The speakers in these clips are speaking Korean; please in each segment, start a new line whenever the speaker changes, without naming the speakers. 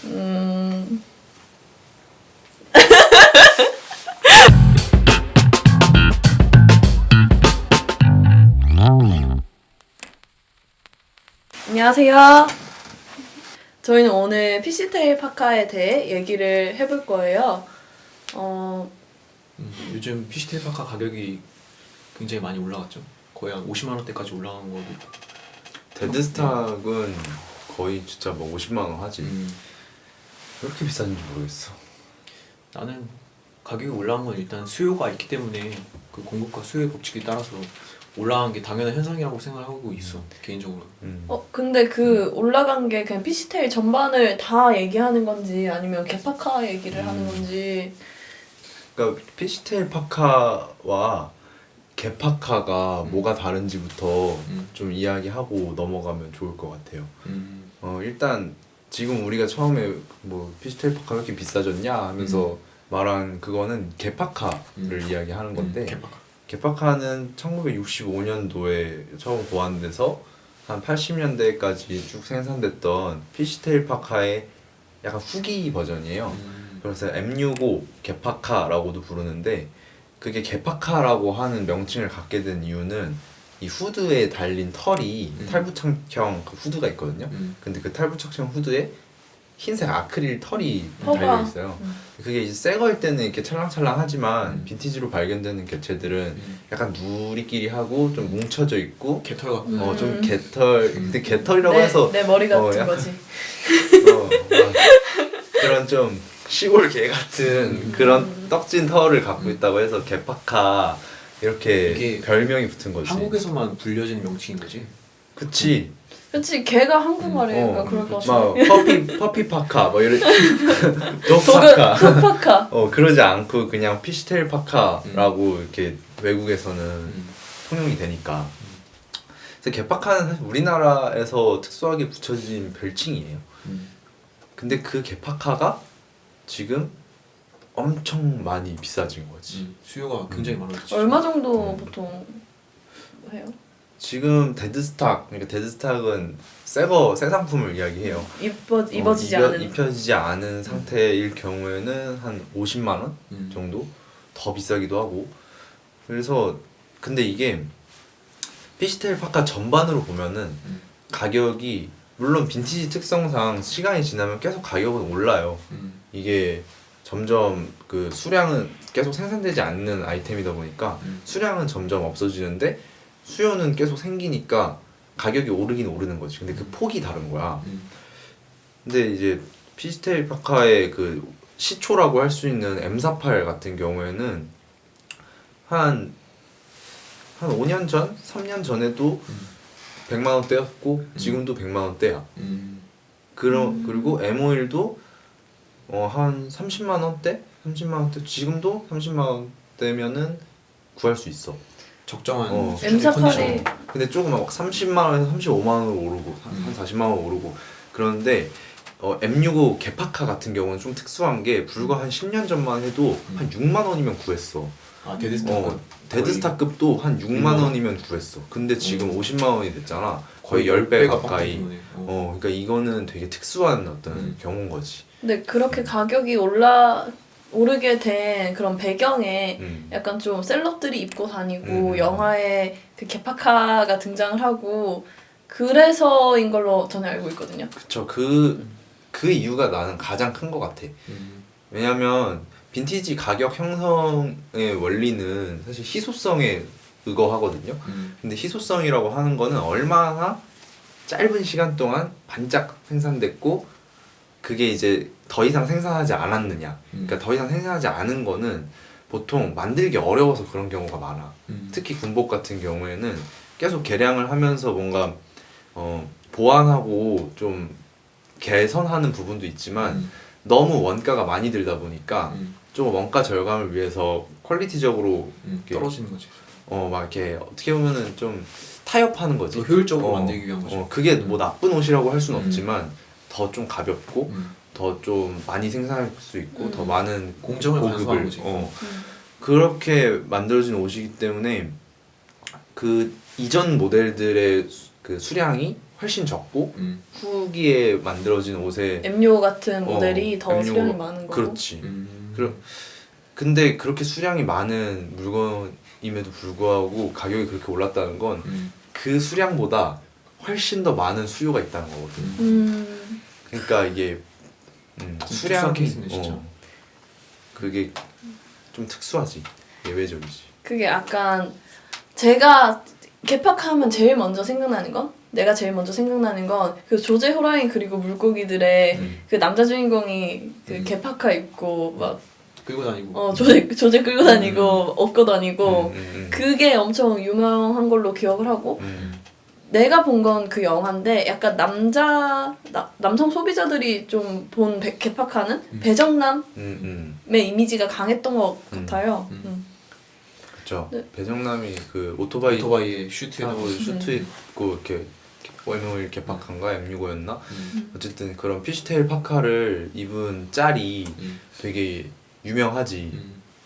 음... 안녕하세요. 저희는 오늘 PC테일 파카에 대해 얘기를 해볼 거예요.
요즘 PC테일 파카 가격이 굉장히 많이 올라갔죠. 거의 한 50만 원대까지 올라간 거도 있고.
데드스탁은 거의 진짜 뭐 50만 원 하지. 왜 이렇게 비싼지 모르겠어.
나는 가격이 올라간 건 일단 수요가 있기 때문에 그 공급과 수요의 법칙에 따라서 올라간 게 당연한 현상이라고 생각하고 있어, 개인적으로.
근데 그 올라간 게 그냥 PC테일 전반을 다 얘기하는 건지 아니면 개파카 얘기를 하는 건지.
그러니까 피시테일 파카와 개파카가 뭐가 다른지부터 좀 이야기하고 넘어가면 좋을 것 같아요. 일단 지금 우리가 처음에 뭐 피시테일 파카 왜 이렇게 비싸졌냐 하면서 말한 그거는 개파카를 이야기하는 건데, 개파카는 1965년도에 처음 고안돼서 한 80년대까지 쭉 생산됐던 피시테일 파카의 약간 후기 버전이에요. 그래서 M65 개파카라고도 부르는데, 그게 개파카라고 하는 명칭을 갖게 된 이유는 이 후드에 달린 털이 탈부착형 그 후드가 있거든요. 근데 그 탈부착형 후드에 흰색 아크릴 털이 달려 있어요. 그게 이제 새 거일 때는 이렇게 찰랑찰랑하지만 빈티지로 발견되는 개체들은 약간 누리끼리 하고 좀 뭉쳐져 있고
개털 같고.
좀 개털, 근데 개털이라고 해서
내 머리 같은
약간,
거지.
그런 좀 시골 개 같은 그런 떡진 털을 갖고 있다고 해서 개파카 이렇게
이게
별명이 붙은 거지.
한국에서만 불려진 명칭인 거지.
그치.
그치, 걔가 한국말이니까 그럴 것 같아.
막 퍼피 파카 뭐 이런 도파카
도파카.
그러지 않고 그냥 피시테일 파카라고 이렇게 외국에서는 통용이 되니까. 그래서 개파카는 사실 우리나라에서 특수하게 붙여진 별칭이에요. 근데 그 개파카가 지금 엄청 많이 비싸진 거지.
수요가 굉장히 많아졌지.
얼마 정도 보통 해요?
지금 데드스탁, 그러니까 데드스탁은 새 상품을 이야기해요.
입혀지지
않은 상태일 경우에는 한 50만 원 정도 더 비싸기도 하고. 그래서 근데 이게 피시테일 파카 전반으로 보면은 가격이 물론 빈티지 특성상 시간이 지나면 계속 가격은 올라요. 이게 점점 그 수량은 계속 생산되지 않는 아이템이다 보니까 수량은 점점 없어지는데 수요는 계속 생기니까 가격이 오르긴 오르는 거지. 근데 그 폭이 다른 거야. 근데 이제 피시테일 파카의 그 시초라고 할 수 있는 M48 같은 경우에는 한 5년 전, 3년 전에도 100만 원대였고 지금도 100만 원대야. 그리고 M51도 한 30만 원대? 30만 원대 지금도 30만 원대면은 구할 수 있어.
적정한
M48이
근데 조금 막 30만 원에서 35만 원으로 오르고 한 40만 원 오르고 그러는데 M65 개파카 같은 경우는 좀 특수한 게 불과 한 10년 전만 해도 한 6만 원이면 구했어.
데드스탁
데드스탁급도 한 6만 원이면 구했어. 근데 지금 50만 원이 됐잖아. 거의 10배 가까이. 그러니까 이거는 되게 특수한 어떤 경우인 거지.
근데 그렇게 가격이 오르게 된 그런 배경에 약간 좀 셀럽들이 입고 다니고 영화에 그 개파카가 등장을 하고 그래서인 걸로 저는 알고 있거든요.
그쵸. 그 이유가 나는 가장 큰 것 같아. 왜냐면 빈티지 가격 형성의 원리는 사실 희소성에 의거하거든요. 근데 희소성이라고 하는 거는 얼마나 짧은 시간 동안 반짝 생산됐고 그게 이제 더 이상 생산하지 않았느냐. 그러니까 더 이상 생산하지 않은 거는 보통 만들기 어려워서 그런 경우가 많아. 특히 군복 같은 경우에는 계속 개량을 하면서 뭔가 보완하고 좀 개선하는 부분도 있지만 너무 원가가 많이 들다 보니까 좀 원가 절감을 위해서 퀄리티적으로
떨어지는 거지.
막 이렇게 어떻게 보면은 좀 타협하는 거지.
더 효율적으로 만들기 위한 거죠.
그게 뭐 나쁜 옷이라고 할 수는 없지만 더 좀 가볍고 더 좀 많이 생산할 수 있고 더 많은
공정을 간소화한 거지.
그렇게 만들어진 옷이기 때문에 그 이전 모델들의 그 수량이 훨씬 적고 후기에 만들어진 옷에
M요 같은 모델이 더
M요
수량이 많은 거고.
그렇지. 근데 그렇게 수량이 많은 물건임에도 불구하고 가격이 그렇게 올랐다는 건 그 수량보다 훨씬 더 많은 수요가 있다는 거거든. 그러니까 이게 수량이
케이스네, 진짜.
그게 좀 특수하지. 예외적이지.
그게 약간 제가 개팍하면 제일 먼저 생각나는 건 내가 제일 먼저 생각나는 건 그 조제 호라인 그리고 물고기들의 그 남자 주인공이 그 개파카 입고 막
끌고 다니고
조제 끌고 다니고 업고 다니고 그게 엄청 유명한 걸로 기억을 하고 내가 본 건 그 영화인데 약간 남성 소비자들이 좀 본 개팍하는 배정남의 이미지가 강했던 것 같아요.
그렇죠.
네.
배정남이 그 오토바이에
슈트하고
슈트 입고 이렇게 M51 개팍한가 M65였나? 어쨌든 그런 피쉬테일 파카를 입은 짤이 되게 유명하지.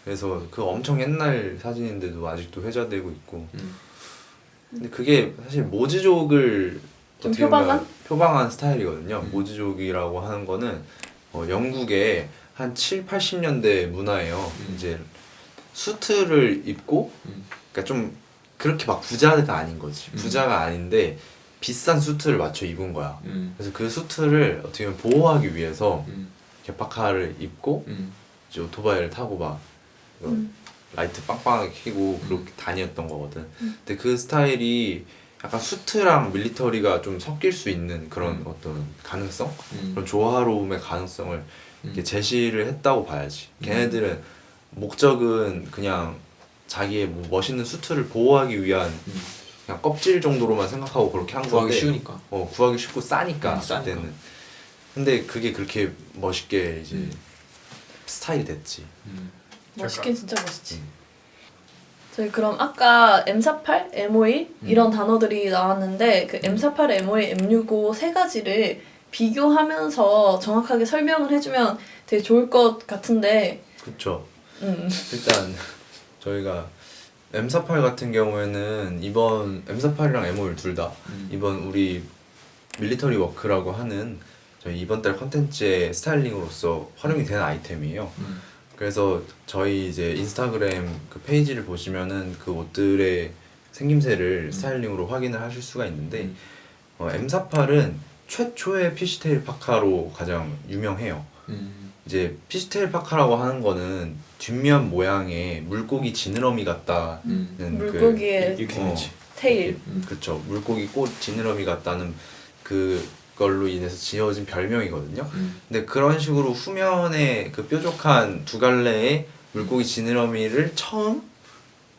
그래서 그 엄청 옛날 사진인데도 아직도 회자되고 있고. 근데 그게 사실 모지족을
좀
어떻게 보면
표방한
스타일이거든요. 모지족이라고 하는 거는 영국의 한 7, 80년대 문화예요. 이제 수트를 입고 그러니까 좀 그렇게 막 부자가 아닌 거지. 부자가 아닌데 비싼 수트를 맞춰 입은 거야. 그래서 그 수트를 어떻게 보면 보호하기 위해서 개파카를 입고 이제 오토바이를 타고 막 라이트 빵빵하게 켜고 그렇게 다녔던 거거든. 근데 그 스타일이 약간 수트랑 밀리터리가 좀 섞일 수 있는 그런 어떤 가능성? 그런 조화로움의 가능성을 이렇게 제시를 했다고 봐야지. 걔네들은 목적은 그냥 자기의 뭐 멋있는 수트를 보호하기 위한 그냥 껍질 정도로만 생각하고 그렇게 한 건데
구하기 쉬우니까
구하기 쉽고 싸니까
싸니까.
그때는. 근데 그게 그렇게 멋있게 이제 스타일이 됐지.
멋있긴 진짜 멋있지. 저희 그럼 아까 M48, M51 이런 단어들이 나왔는데 그 M48, M51, M65 세 가지를 비교하면서 정확하게 설명을 해주면 되게 좋을 것 같은데.
그렇죠. 일단 저희가 M48 같은 경우에는 이번 M48이랑 M51 둘 다 이번 우리 밀리터리 워크라고 하는 저희 이번 달 컨텐츠의 스타일링으로서 활용이 되는 아이템이에요. 그래서 저희 이제 인스타그램 그 페이지를 보시면은 그 옷들의 생김새를 스타일링으로 확인을 하실 수가 있는데 M48은 최초의 피쉬테일 파카로 가장 유명해요. 이제 피쉬테일 파카라고 하는 거는 뒷면 모양의 물고기 지느러미 같다는
물고기의 테일.
그렇죠. 물고기 꽃 지느러미 같다는 그걸로 인해서 지어진 별명이거든요. 근데 그런 식으로 후면에 그 뾰족한 두 갈래의 물고기 지느러미를 처음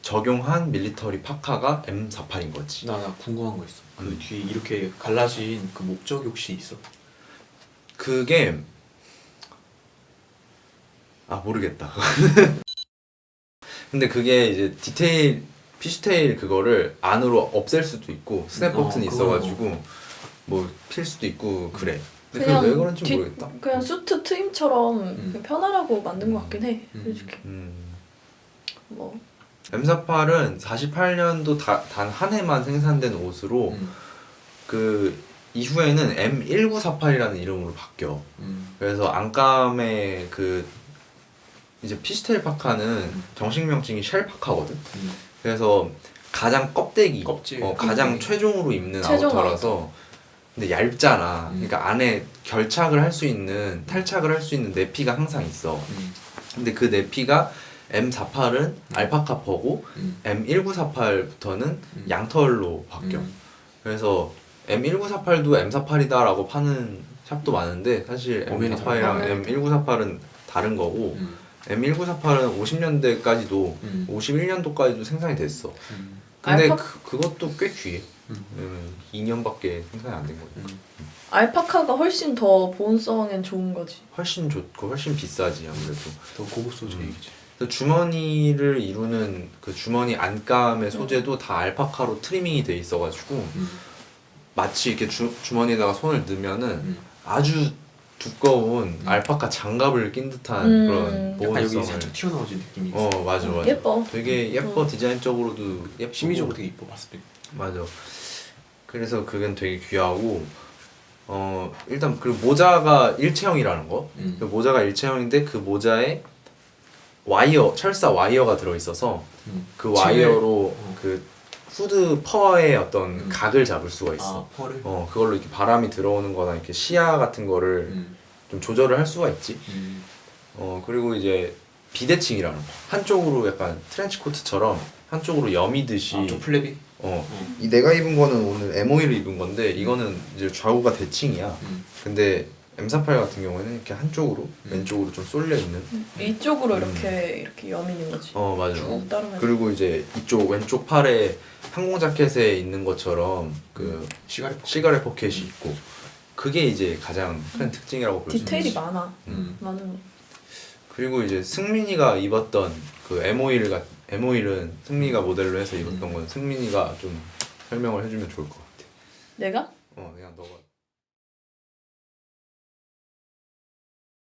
적용한 밀리터리 파카가 M48인 거지.
나 궁금한 거 있어. 그 뒤에 이렇게 갈라진 그 목적이 혹시 있어?
그게 모르겠다. 근데 그게 이제 디테일 피쉬테일 그거를 안으로 없앨 수도 있고 스냅 버튼이 있어가지고 뭐 필 수도 있고 그래. 근데 그게 왜 그런지 모르겠다.
그냥 수트 트임처럼 편하라고 만든 것 같긴 해. 솔직히. 뭐
M48은 48년도 단 한 해만 생산된 옷으로 그 이후에는 M1948이라는 이름으로 바뀌어. 그래서 안감의 그 이제 피쉬테일 파카는 정식 명칭이 쉘 파카거든. 그래서 가장 껍질, 가장 최종으로 입는 아우터라서 근데 얇잖아. 그러니까 안에 결착을 할 수 있는 탈착을 할 수 있는 내피가 항상 있어. 근데 그 내피가 M48은 알파카 퍼고 M1948부터는 양털로 바뀌어. 그래서 M1948도 M48이다라고 파는 샵도 많은데 사실 M48이랑 M1948은 다른 거고 M1948은 50년대까지도 51년도까지도 생산이 됐어. 근데 그것도 꽤 귀해. 2년밖에 생산이 안 된 거니까.
알파카가 훨씬 더 보온성엔 좋은 거지.
훨씬 좋고 훨씬 비싸지 아무래도.
더 고급 소재이지.
주머니를 이루는 그 주머니 안감의 소재도 다 알파카로 트리밍이 돼 있어가지고 마치 이렇게 주머니에다가 손을 넣으면은 아주 두꺼운 알파카 장갑을 낀 듯한 그런 보온성을.
여기 살짝 튀어나오지 느낌이 있어.
맞아.
예뻐.
되게 예뻐. 디자인적으로도 예쁘고
심미적으로 되게 예뻐 봤을 때.
맞아. 그래서 그건 되게 귀하고 일단 그 모자가 일체형이라는 거. 그 모자가 일체형인데 그 모자에 와이어 철사 와이어가 들어 있어서 그 와이어로 그 후드 퍼의 어떤 각을 잡을 수가 있어.
아, 펄을.
그걸로 이렇게 바람이 들어오는 거나 이렇게 시야 같은 거를 좀 조절을 할 수가 있지. 그리고 이제 비대칭이라는 거. 한쪽으로 약간 트렌치 코트처럼 한쪽으로 여미듯이.
아, 좀 플랩이?
이 내가 입은 거는 오늘 M51을 입은 건데 이거는 이제 좌우가 대칭이야. 근데 M48 같은 경우에는 이렇게 한쪽으로 왼쪽으로 좀 쏠려 있는.
이쪽으로 이렇게 여미는 거지.
맞아.
쭉 따르면서.
그리고 이제 이쪽 왼쪽 팔에 항공 자켓에 있는 것처럼 그 시가렛 포켓이 있고 그게 이제 가장 큰 특징이라고 볼 수 있지.
디테일이 많아.
음.
많은 거.
그리고 이제 승민이가 입었던 그 M51은 승민이가 모델로 해서 입었던 건 승민이가 좀 설명을 해주면 좋을 것 같아.
내가?
그냥 너가.